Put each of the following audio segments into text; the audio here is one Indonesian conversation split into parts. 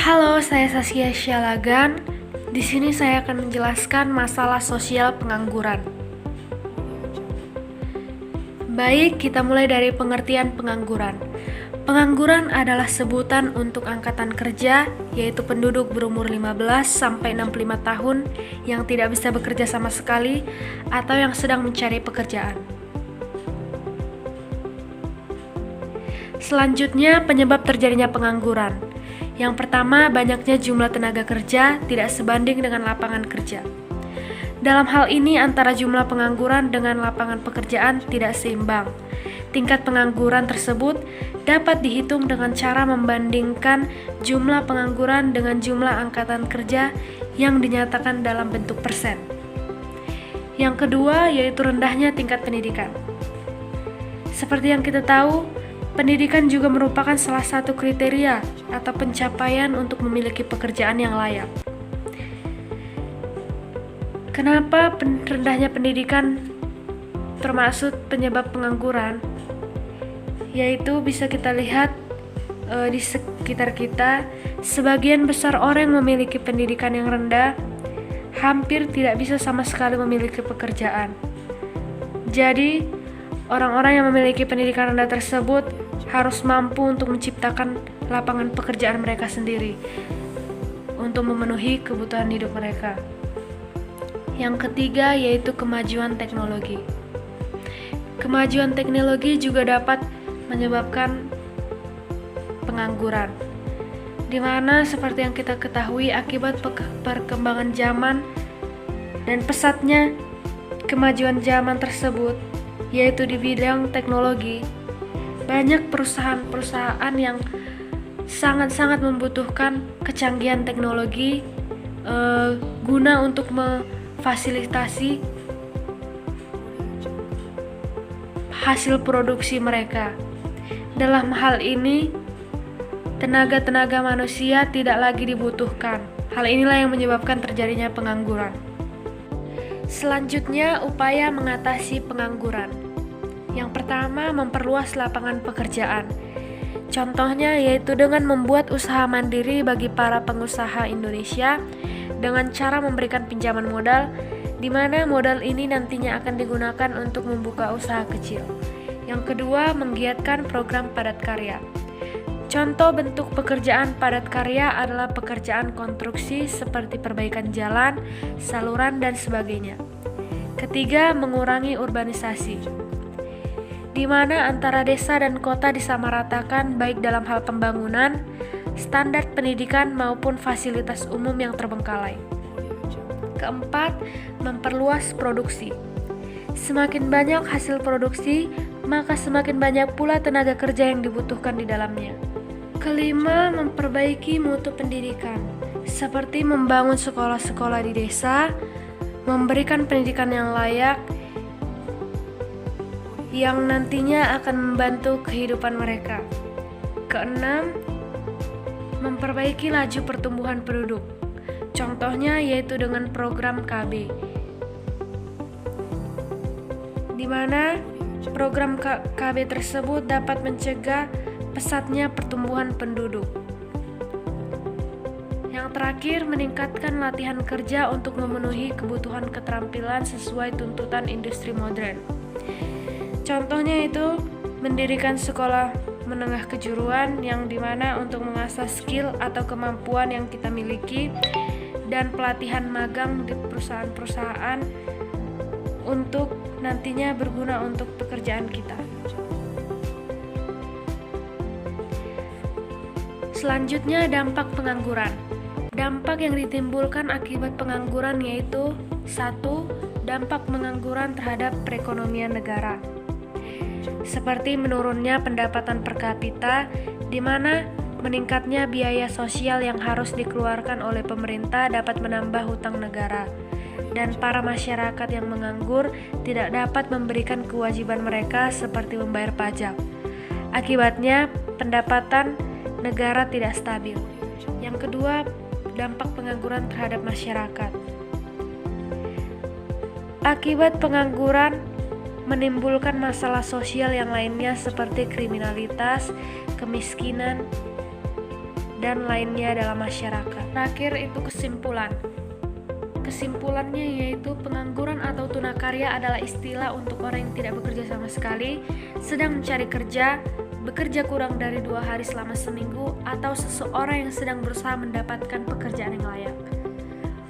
Halo, saya Saskia Syalagan. Di sini saya akan menjelaskan masalah sosial pengangguran. Baik, kita mulai dari pengertian pengangguran. Pengangguran adalah sebutan untuk angkatan kerja, yaitu penduduk berumur 15 sampai 65 tahun yang tidak bisa bekerja sama sekali atau yang sedang mencari pekerjaan. Selanjutnya, penyebab terjadinya pengangguran. Yang pertama, banyaknya jumlah tenaga kerja tidak sebanding dengan lapangan kerja. Dalam hal ini, antara jumlah pengangguran dengan lapangan pekerjaan tidak seimbang. Tingkat pengangguran tersebut dapat dihitung dengan cara membandingkan jumlah pengangguran dengan jumlah angkatan kerja yang dinyatakan dalam bentuk persen. Yang kedua, yaitu rendahnya tingkat pendidikan. Seperti yang kita tahu, pendidikan juga merupakan salah satu kriteria atau pencapaian untuk memiliki pekerjaan yang layak. Kenapa rendahnya pendidikan termasuk penyebab pengangguran? Yaitu bisa kita lihat di sekitar kita, sebagian besar orang yang memiliki pendidikan yang rendah hampir tidak bisa sama sekali memiliki pekerjaan. Jadi, orang-orang yang memiliki pendidikan rendah tersebut harus mampu untuk menciptakan lapangan pekerjaan mereka sendiri untuk memenuhi kebutuhan hidup mereka. Yang ketiga, yaitu kemajuan teknologi. Kemajuan teknologi juga dapat menyebabkan pengangguran, di mana seperti yang kita ketahui akibat perkembangan zaman dan pesatnya kemajuan zaman tersebut, yaitu di bidang teknologi, banyak perusahaan-perusahaan yang sangat-sangat membutuhkan kecanggihan teknologi guna untuk memfasilitasi hasil produksi mereka. Dalam hal ini, tenaga-tenaga manusia tidak lagi dibutuhkan. Hal inilah yang menyebabkan terjadinya pengangguran. Selanjutnya, upaya mengatasi pengangguran. Yang pertama, memperluas lapangan pekerjaan. Contohnya yaitu dengan membuat usaha mandiri bagi para pengusaha Indonesia dengan cara memberikan pinjaman modal, di mana modal ini nantinya akan digunakan untuk membuka usaha kecil. Yang kedua, menggiatkan program padat karya. Contoh bentuk pekerjaan padat karya adalah pekerjaan konstruksi seperti perbaikan jalan, saluran, dan sebagainya. Ketiga, mengurangi urbanisasi, di mana antara desa dan kota disamaratakan baik dalam hal pembangunan, standar pendidikan maupun fasilitas umum yang terbengkalai. Keempat, memperluas produksi. Semakin banyak hasil produksi, maka semakin banyak pula tenaga kerja yang dibutuhkan di dalamnya. Kelima, memperbaiki mutu pendidikan, seperti membangun sekolah-sekolah di desa, memberikan pendidikan yang layak, yang nantinya akan membantu kehidupan mereka. Keenam, memperbaiki laju pertumbuhan penduduk. Contohnya yaitu dengan program KB, di mana program KB tersebut dapat mencegah pesatnya pertumbuhan penduduk. Yang terakhir, meningkatkan latihan kerja untuk memenuhi kebutuhan keterampilan sesuai tuntutan industri modern. Contohnya itu mendirikan sekolah menengah kejuruan yang dimana untuk mengasah skill atau kemampuan yang kita miliki, dan pelatihan magang di perusahaan-perusahaan untuk nantinya berguna untuk pekerjaan kita. Selanjutnya, dampak pengangguran. Dampak yang ditimbulkan akibat pengangguran yaitu 1. Dampak pengangguran terhadap perekonomian negara, seperti menurunnya pendapatan per kapita, di mana meningkatnya biaya sosial yang harus dikeluarkan oleh pemerintah dapat menambah hutang negara, dan para masyarakat yang menganggur tidak dapat memberikan kewajiban mereka seperti membayar pajak. Akibatnya, pendapatan negara tidak stabil. Yang kedua, dampak pengangguran terhadap masyarakat. Akibat pengangguran menimbulkan masalah sosial yang lainnya seperti kriminalitas, kemiskinan, dan lainnya dalam masyarakat. Terakhir itu kesimpulan. Kesimpulannya yaitu pengangguran atau tunakarya adalah istilah untuk orang yang tidak bekerja sama sekali, sedang mencari kerja, bekerja kurang dari 2 hari selama seminggu, atau seseorang yang sedang berusaha mendapatkan pekerjaan yang layak.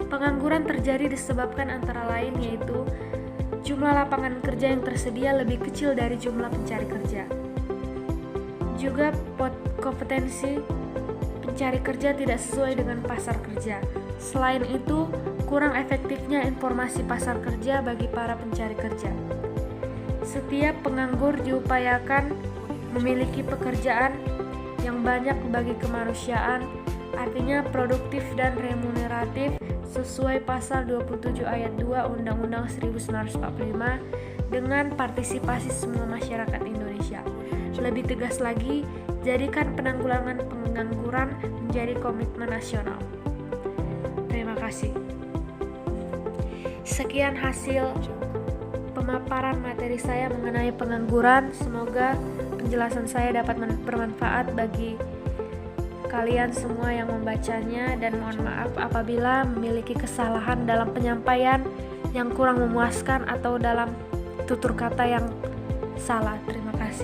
Pengangguran terjadi disebabkan antara lain yaitu jumlah lapangan kerja yang tersedia lebih kecil dari jumlah pencari kerja. Juga kompetensi pencari kerja tidak sesuai dengan pasar kerja. Selain itu, kurang efektifnya informasi pasar kerja bagi para pencari kerja. Setiap penganggur diupayakan memiliki pekerjaan yang banyak bagi kemanusiaan, artinya produktif dan remuneratif sesuai pasal 27 ayat 2 Undang-Undang 1945 dengan partisipasi semua masyarakat Indonesia. Lebih tegas lagi, jadikan penanggulangan pengangguran menjadi komitmen nasional. Terima kasih. Sekian hasil pemaparan materi saya mengenai pengangguran. Semoga penjelasan saya dapat bermanfaat bagi kalian semua yang membacanya, dan mohon maaf apabila memiliki kesalahan dalam penyampaian yang kurang memuaskan atau dalam tutur kata yang salah. Terima kasih.